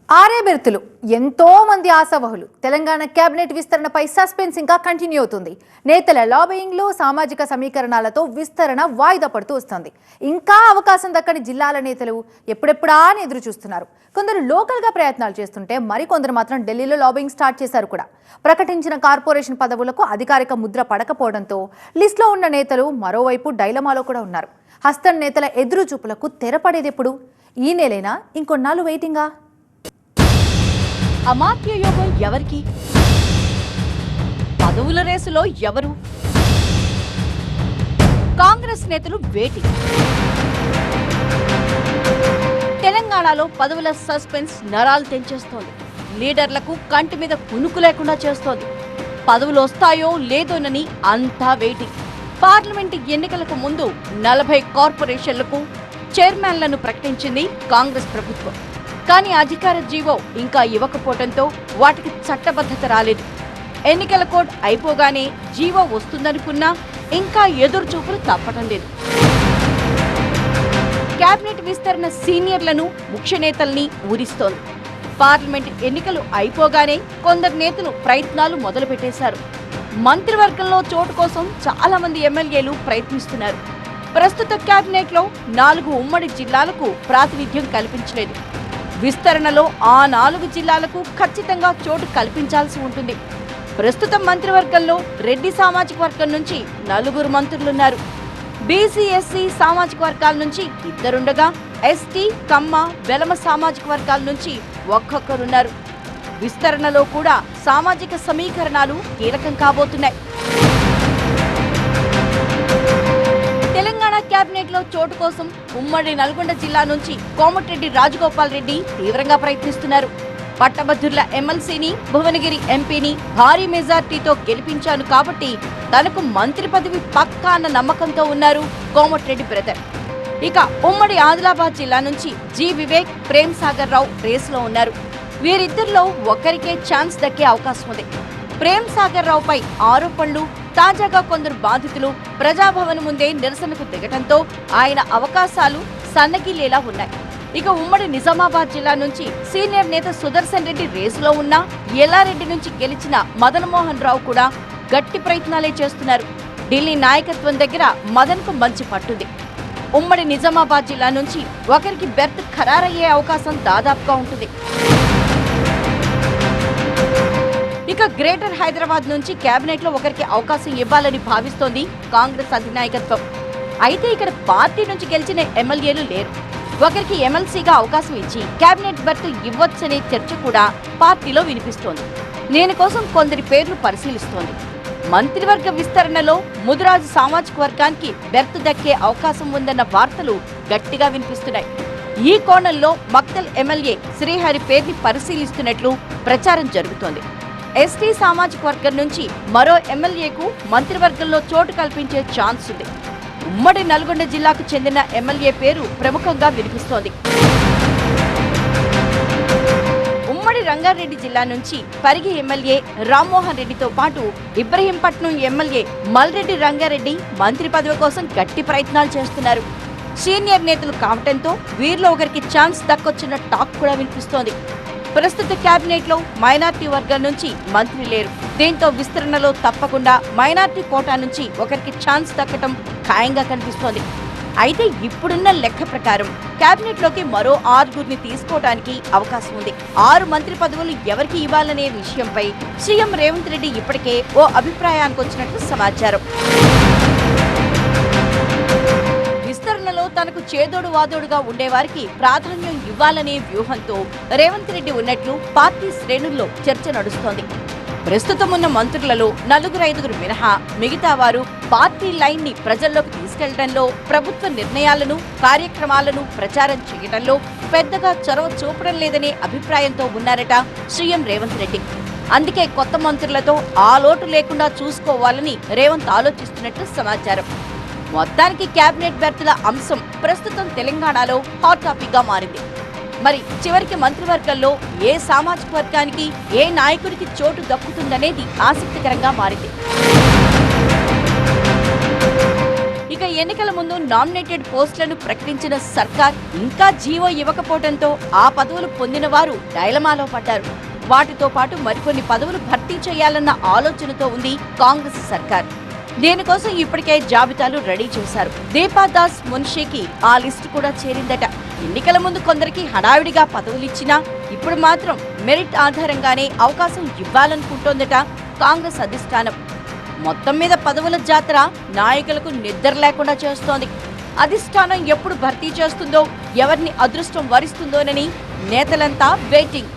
ఆరే బెర్తులు ఎంతో మంది ఆశావహులు Telangana cabinet విస్తరణపై suspense ఇంకా కంటిన్యూ అవుతుంది. నేతల లాబింగ్లు సామాజిక సమీకరణాలతో విస్తరణ వాయిదా పడుతూ వస్తుంది. ఇంకా అవకాశం దక్కని జిల్లాల నేతలు ఎప్పుడెప్పుడా అని ఎదురు చూస్తున్నారు. కొందరు లోకల్ గా ప్రయత్నాలు చేస్తుంటే మరికొందరు మాత్రం ఢిల్లీలో లాబింగ్ స్టార్ట్ చేశారు కూడా. ప్రకటించిన కార్పొరేషన్ పదవులకు అధికారిక ముద్ర పడకపోవడంతో లిస్టులో ఉన్న నేతలు మరోవైపు డైలమాలో కూడా ఉన్నారు. హస్తం నేతల ఎదురు చూపులకు తెరపడేదెప్పుడు? ఈ నెలైనా ఇంకొన్నాళ్ళు వెయిటింగా? అమాత్య యోగం ఎవరికి? పదవుల రేసులో ఎవరు? కాంగ్రెస్ నేతలు వేటి. తెలంగాణలో పదవుల సస్పెన్స్ నరాలు తెంచేస్తోంది. లీడర్లకు కంటి మీద కునుకు లేకుండా చేస్తోంది. పదవులు వస్తాయో లేదోనని అంతా వెయిటింగ్. పార్లమెంటు ఎన్నికలకు ముందు 40 కార్పొరేషన్లకు చైర్మన్లను ప్రకటించింది కాంగ్రెస్ ప్రభుత్వం. కానీ అధికార జీవో ఇంకా ఇవ్వకపోవడంతో వాటికి చట్టబద్ధత రాలేదు. ఎన్నికల కోడ్ అయిపోగానే జీవో వస్తుందనుకున్నా ఇంకా ఎదురు చూపులు తప్పటం లేదు. కేబినెట్ విస్తరణ సీనియర్లను, ముఖ్య నేతల్ని ఊరిస్తోంది. పార్లమెంట్ ఎన్నికలు అయిపోగానే కొందరు నేతలు ప్రయత్నాలు మొదలుపెట్టేశారు. మంత్రివర్గంలో చోటు కోసం చాలా మంది ఎమ్మెల్యేలు ప్రయత్నిస్తున్నారు. ప్రస్తుత కేబినెట్ లో 4 ఉమ్మడి జిల్లాలకు ప్రాతినిధ్యం కల్పించలేదు. విస్తరణలో ఆ 4 జిల్లాలకు ఖచ్చితంగా చోటు కల్పించాల్సి ఉంటుంది. ప్రస్తుతం మంత్రివర్గంలో రెడ్డి సామాజిక వర్గం నుంచి 4 మంత్రులున్నారు. బీసీ, ఎస్సీ సామాజిక వర్గాల నుంచి 2 ఉండగా ఎస్టీ, కమ్మ, వెలమ సామాజిక వర్గాల నుంచి ఒక్కొక్కరున్నారు. విస్తరణలో కూడా సామాజిక సమీకరణాలు కీలకం కాబోతున్నాయి. కేబినెట్ లో చోటు కోసం ఉమ్మడి నల్గొండ జిల్లా నుంచి కోమటిరెడ్డి రాజగోపాల్ రెడ్డి తీవ్రంగా ప్రయత్నిస్తున్నారు. పట్టభద్రుల ఎమ్మెల్సీని, భువనగిరి ఎంపీని భారీ మెజార్టీతో గెలిపించాను కాబట్టి తనకు మంత్రి పదవి పక్కా అన్న నమ్మకంతో ఉన్నారు కోమటిరెడ్డి బ్రదర్. ఇక ఉమ్మడి ఆదిలాబాద్ జిల్లా నుంచి జి వివేక్, ప్రేమ్ సాగర్ రావు రేసులో ఉన్నారు. వీరిద్దరిలో ఒకరికే ఛాన్స్ దక్కే అవకాశం ఉంది. ప్రేమ్ సాగర్ రావుపై ఆరోపణలు, తాజాగా కొందరు బాధితులు ప్రజాభవన్ ముందే నిరసనకు దిగటంతో ఆయన అవకాశాలు సన్నగిల్లేలా ఉన్నాయి. ఇక ఉమ్మడి నిజామాబాద్ జిల్లా నుంచి సీనియర్ నేత సుదర్శన్ రెడ్డి రేసులో ఉన్నా ఎల్లారెడ్డి నుంచి గెలిచిన మదన్ మోహన్ రావు కూడా గట్టి ప్రయత్నాలే చేస్తున్నారు. ఢిల్లీ నాయకత్వం దగ్గర మదన్ కు మంచి పట్టుంది. ఉమ్మడి నిజామాబాద్ జిల్లా నుంచి ఒకరికి బెర్త్ ఖరారయ్యే అవకాశం దాదాపుగా ఉంటుంది. ఇక గ్రేటర్ హైదరాబాద్ నుంచి కేబినెట్ లో ఒకరికి అవకాశం ఇవ్వాలని భావిస్తోంది కాంగ్రెస్ అధినాయకత్వం. అయితే ఇక్కడ పార్టీ నుంచి గెలిచిన ఎమ్మెల్యేలు లేరు. ఒకరికి ఎమ్మెల్సీగా అవకాశం ఇచ్చి కేబినెట్ బెర్త్ ఇవ్వొచ్చనే చర్చ కూడా పార్టీలో వినిపిస్తోంది. దీనికోసం కొందరి పేర్లు పరిశీలిస్తోంది. మంత్రివర్గ విస్తరణలో ముదిరాజు సామాజిక వర్గానికి బెర్త్ దక్కే అవకాశం ఉందన్న వార్తలు గట్టిగా వినిపిస్తున్నాయి. ఈ కోణంలో మక్తల్ ఎమ్మెల్యే శ్రీహరి పేరుని పరిశీలిస్తున్నట్లు ప్రచారం జరుగుతోంది. ఎస్టీ సామాజిక వర్గం నుంచి మరో ఎమ్మెల్యేకు మంత్రివర్గంలో చోటు కల్పించే ఛాన్స్ ఉంది. ఉమ్మడి నల్గొండ జిల్లాకు చెందిన ఎమ్మెల్యే పేరు ప్రముఖంగా వినిపిస్తోంది. ఉమ్మడి రంగారెడ్డి జిల్లా నుంచి పరిగి ఎమ్మెల్యే రామ్మోహన్ రెడ్డితో పాటు ఇబ్రహీంపట్నం ఎమ్మెల్యే మల్రెడ్డి రంగారెడ్డి మంత్రి పదవి కోసం గట్టి ప్రయత్నాలు చేస్తున్నారు. సీనియర్ నేతలు కావటంతో వీరిలో ఒకరికి ఛాన్స్ దక్కొచ్చిన టాక్ కూడా వినిపిస్తోంది. ప్రస్తుత కేబినెట్ లో మైనార్టీ వర్గం నుంచి మంత్రి లేరు. దీంతో విస్తరణలో తప్పకుండా మైనార్టీ కోటా నుంచి ఒకరికి ఛాన్స్ దక్కటం ఖాయంగా కనిపిస్తోంది. అయితే ఇప్పుడున్న లెక్క ప్రకారం కేబినెట్ లోకి మరో 6 తీసుకోవడానికి అవకాశం ఉంది. 6 మంత్రి పదవులు ఎవరికి ఇవ్వాలనే విషయంపై సీఎం రేవంత్ రెడ్డి ఇప్పటికే ఓ అభిప్రాయానికి వచ్చినట్లు సమాచారం. విస్తరణలో తనకు చేదోడు వాదోడుగా ఉండేవారికి ప్రాధాన్యం ఇవ్వాలనే వ్యూహంతో రేవంత్ రెడ్డి ఉన్నట్లు పార్టీ శ్రేణుల్లో చర్చ నడుస్తోంది. ప్రస్తుతం ఉన్న మంత్రులలో 4-5 మినహా మిగతా వారు పార్టీ లైన్ ని ప్రజల్లోకి తీసుకెళ్లడంలో, ప్రభుత్వ నిర్ణయాలను, కార్యక్రమాలను ప్రచారం చేయడంలో పెద్దగా చొరవ చూపడం లేదనే అభిప్రాయంతో ఉన్నారట సీఎం రేవంత్ రెడ్డి. అందుకే కొత్త మంత్రులతో ఆ లోటు లేకుండా చూసుకోవాలని రేవంత్ ఆలోచిస్తున్నట్లు సమాచారం. మొత్తానికి కేబినెట్ బెర్తుల అంశం ప్రస్తుతం తెలంగాణలో హాట్ టాపిక్ గా మారింది. మరి చివరికి మంత్రివర్గంలో ఏ సామాజిక వర్గానికి, ఏ నాయకుడికి చోటు దక్కుతుందనేది ఆసక్తికరంగా మారింది. ఇక ఎన్నికల ముందు నామినేటెడ్ పోస్టులను ప్రకటించిన సర్కార్ ఇంకా జీవో ఇవ్వకపోవడంతో ఆ పదవులు పొందిన వారు డైలమాలో పడ్డారు. వాటితో పాటు మరికొన్ని పదవులు భర్తీ చేయాలన్న ఆలోచనతో ఉంది కాంగ్రెస్ సర్కార్. దీనికోసం ఇప్పటికే జాబితాలు రెడీ చేశారు. దీపాదాస్ మున్షికి ఆ లిస్టు కూడా చేరిందట. ఎన్నికల ముందు కొందరికి హడావిడిగా పదవులిచ్చినా ఇప్పుడు మాత్రం మెరిట్ ఆధారంగానే అవకాశం ఇవ్వాలనుకుంటోందట కాంగ్రెస్ అధిష్టానం. మొత్తం మీద పదవుల జాతర నాయకులకు నిద్ర లేకుండా చేస్తోంది. అధిష్టానం ఎప్పుడు భర్తీ చేస్తుందో, ఎవరిని అదృష్టం వరిస్తుందోనని నేతలంతా వెయిటింగ్.